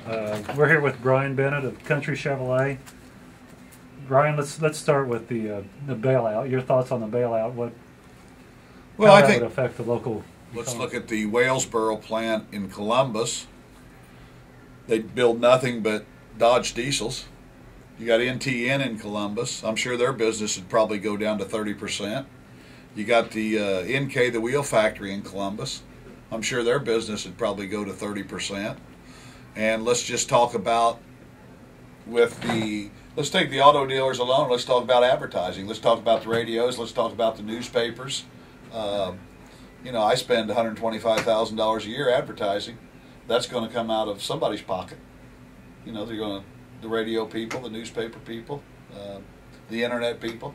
We're here with Brian Bennett of Country Chevrolet. Brian, let's start with the bailout. Your thoughts on the bailout? Well, how I that think would affect the local. let's economy. look at the Walesboro plant in Columbus. They build nothing but Dodge diesels. You got NTN in Columbus. I'm sure their business would probably go down to 30%. You got the NK, the wheel factory in Columbus. I'm sure their business would probably go to 30%. And let's just talk about let's take the auto dealers alone. Let's talk about advertising. Let's talk about the radios. Let's talk about the newspapers. I spend $125,000 a year advertising. That's going to come out of somebody's pocket. The radio people, the newspaper people, the internet people.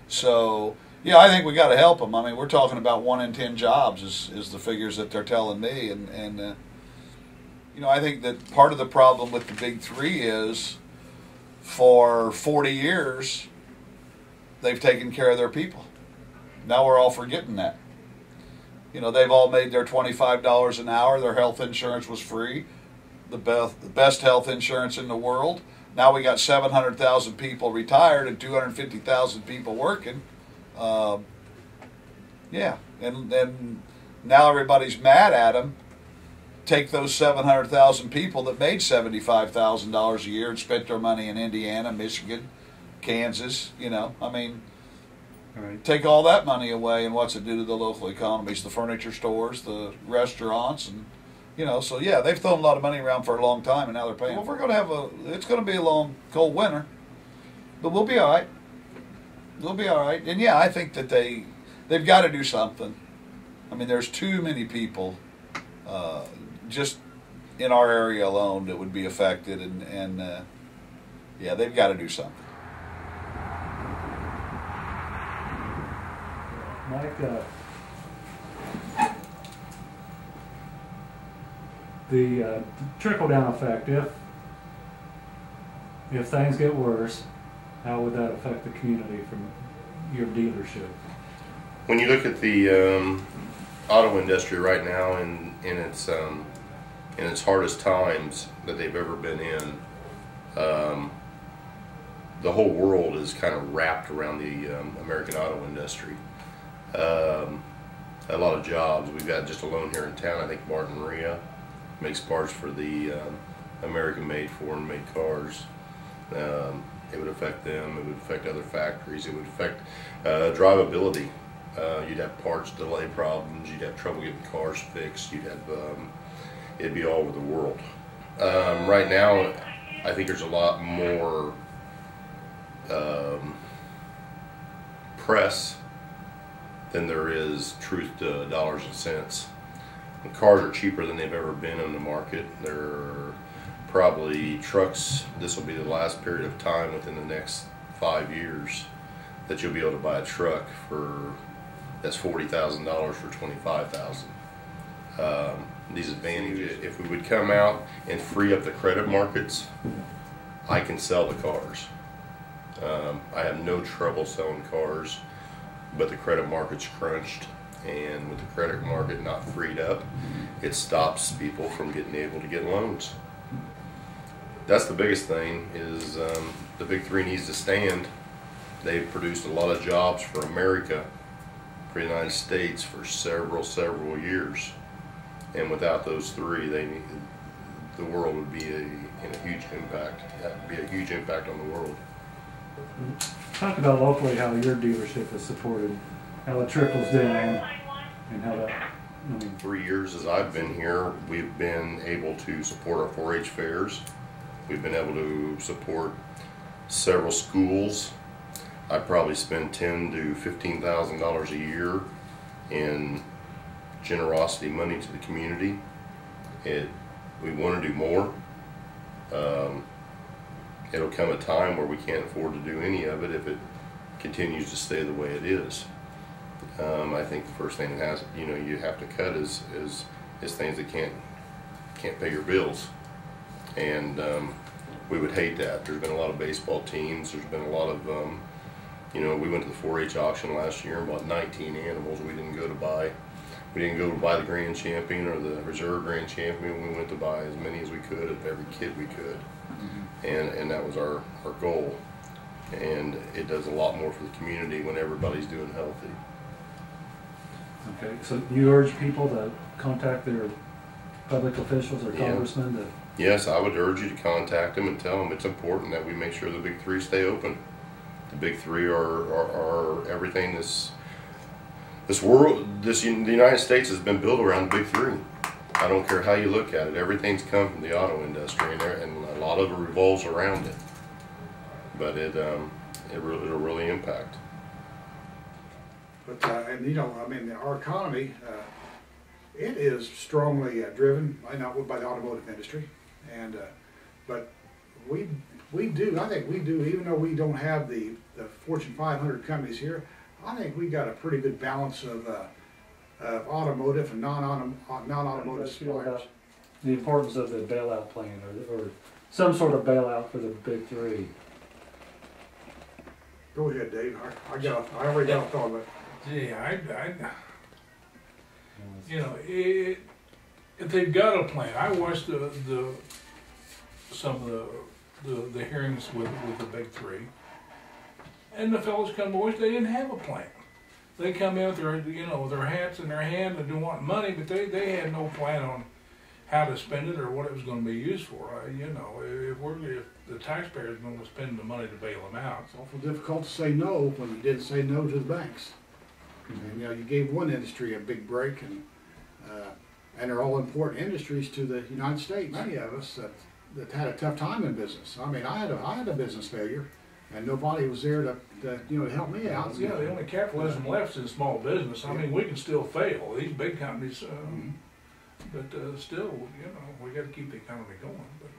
So, yeah, I think we got to help them. I mean, we're talking about 1 in 10 jobs is the figures that they're telling me. And I think that part of the problem with the big three is for 40 years, they've taken care of their people. Now we're all forgetting that. They've all made their $25 an hour. Their health insurance was free, the best health insurance in the world. Now we got 700,000 people retired and 250,000 people working. And now everybody's mad at them. Take those 700,000 people that made $75,000 a year and spent their money in Indiana, Michigan, Kansas. Right. Take all that money away, and what's it do to the local economies? The furniture stores, the restaurants, and So yeah, they've thrown a lot of money around for a long time, and now they're paying. Well, we're going to it's going to be a long, cold winter, but we'll be all right. We'll be all right. And yeah, I think that they've got to do something. I mean, there's too many people, just in our area alone, that would be affected, and yeah, they've got to do something. Mike, the trickle-down effect, if things get worse, how would that affect the community from your dealership? When you look at the auto industry right now in its hardest times that they've ever been in, the whole world is kind of wrapped around the American auto industry. A lot of jobs. We've got just alone here in town, I think Martin Maria makes parts for the American-made, foreign-made cars. It would affect them. It would affect other factories. It would affect drivability. You'd have parts delay problems. You'd have trouble getting cars fixed. It'd be all over the world. Right now, I think there's a lot more press than there is truth to dollars and cents. The cars are cheaper than they've ever been on the market. They're probably trucks. This will be the last period of time within the next 5 years that you'll be able to buy a truck that's $40,000 for $25,000. These advantages. If we would come out and free up the credit markets, I can sell the cars. I have no trouble selling cars, but the credit market's crunched, and with the credit market not freed up, it stops people from getting able to get loans. That's the biggest thing, is the big three needs to stand. They've produced a lot of jobs for America, for the United States, for several years. And without those three, the world would be in a huge impact. That would be a huge impact on the world. Talk about locally how your dealership is supported, how it trickles down, and how that. 3 years as I've been here, we've been able to support our 4-H fairs. We've been able to support several schools. I probably spend $10,000 to $15,000 a year in generosity money to the community. We want to do more. It'll come a time where we can't afford to do any of it if it continues to stay the way it is. I think the first thing that you have to cut is things that can't pay your bills, and we would hate that. There's been a lot of baseball teams. There's been a lot of we went to the 4-H auction last year and bought 19 animals we didn't go to buy. We didn't go to buy the Grand Champion or the Reserve Grand Champion. We went to buy as many as we could of every kit we could. And that was our goal. And it does a lot more for the community when everybody's doing healthy. Okay, so you urge people to contact their public officials or Yeah. congressmen to... Yes, I would urge you to contact them and tell them it's important that we make sure the big three stay open. The big three are everything the United States has been built around the big three. I don't care how you look at it. Everything's come from the auto industry, and a lot of it revolves around it. But it'll really impact. But and you know, I mean, our economy, it is strongly driven by the automotive industry, and but we do. I think we do. Even though we don't have the Fortune 500 companies here, I think we got a pretty good balance of automotive and non-automotive suppliers. The importance of the bailout plan, or some sort of bailout for the big three. Go ahead, Dave. I already got a thought about it. Gee, you know, if they've got a plan. I watched some of the hearings with the big three, and the fellows come to us, they didn't have a plan. They come in with their hats in their hand and want money, but they had no plan on how to spend it or what it was going to be used for. If the taxpayer is going to spend the money to bail them out. It's awful difficult to say no when you didn't say no to the banks. And you know, you gave one industry a big break, and they're all important industries to the United States. Many of us that had a tough time in business. I mean, I had a business failure, and nobody was there to help me out. Yeah, the only capitalism left is small business. I mean, we can still fail. These big companies, but still, we got to keep the economy going. But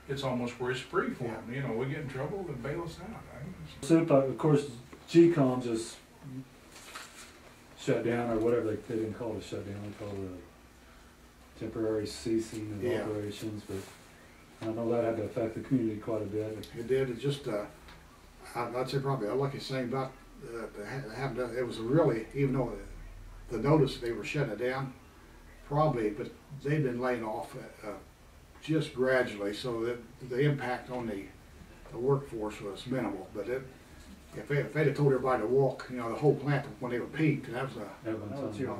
it's almost where it's free for them. You know, we get in trouble, and bail us out. SUPA, of course, GCOM just shut down, or whatever they didn't call it a shutdown. They called it a temporary ceasing of operations. But I know that had to affect the community quite a bit. It did. It just, I'd say probably a lucky thing about it was really, even though the notice they were shutting it down, probably, but they've been laying off just gradually, so that the impact on the workforce was minimal. But if they'd have told everybody to walk, the whole plant when they were peaked, that was your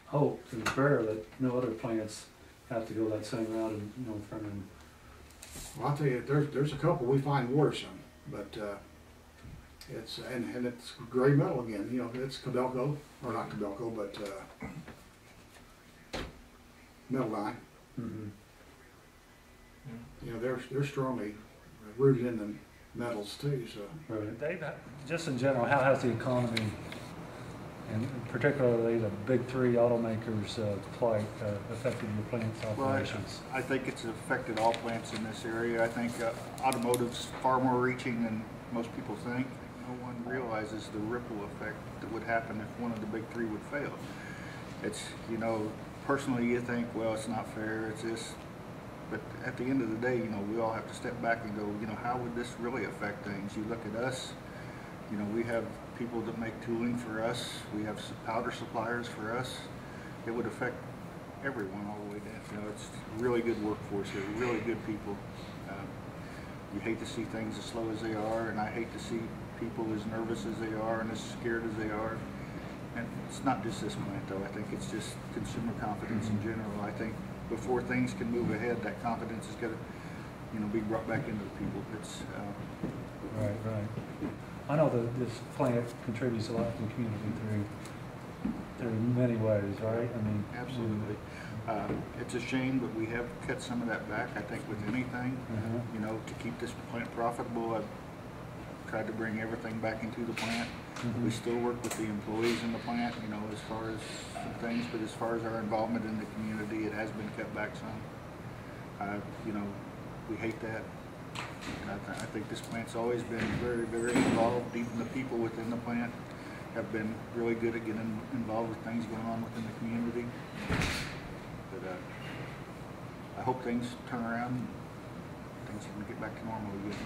hope and prayer that no other plants have to go that same route in North Vernon. Well, I'll tell you, there's a couple we find worrisome, but it's and it's gray metal again. It's Cabelco, or not Cabelco, but Metal Line. Mm-hmm. They're strongly rooted in the metals too. So, right. Dave, just in general, how has the economy, and particularly the big three automakers, plight affected your plant's operations? Well, I think it's affected all plants in this area. I think automotive's far more reaching than most people think. No one realizes the ripple effect that would happen if one of the big three would fail. It's, personally you think, well, it's not fair, it's this. But at the end of the day, we all have to step back and go, how would this really affect things? You look at us, we have people that make tooling for us. We have powder suppliers for us. It would affect everyone all the way down. It's a really good workforce here, really good people. You hate to see things as slow as they are, and I hate to see people as nervous as they are and as scared as they are. And it's not just this plant, though. I think it's just consumer confidence in general. I think before things can move ahead, that confidence is going to, be brought back into the people. It's right. I know that this plant contributes a lot to the community through many ways, right? I mean, absolutely. It's a shame, but we have cut some of that back. I think with anything, to keep this plant profitable, I've tried to bring everything back into the plant. We still work with the employees in the plant, as far as some things, but as far as our involvement in the community, it has been cut back some. We hate that. And I think this plant's always been very, very involved. Even the people within the plant have been really good at getting involved with things going on within the community. But I hope things turn around and things can get back to normal again.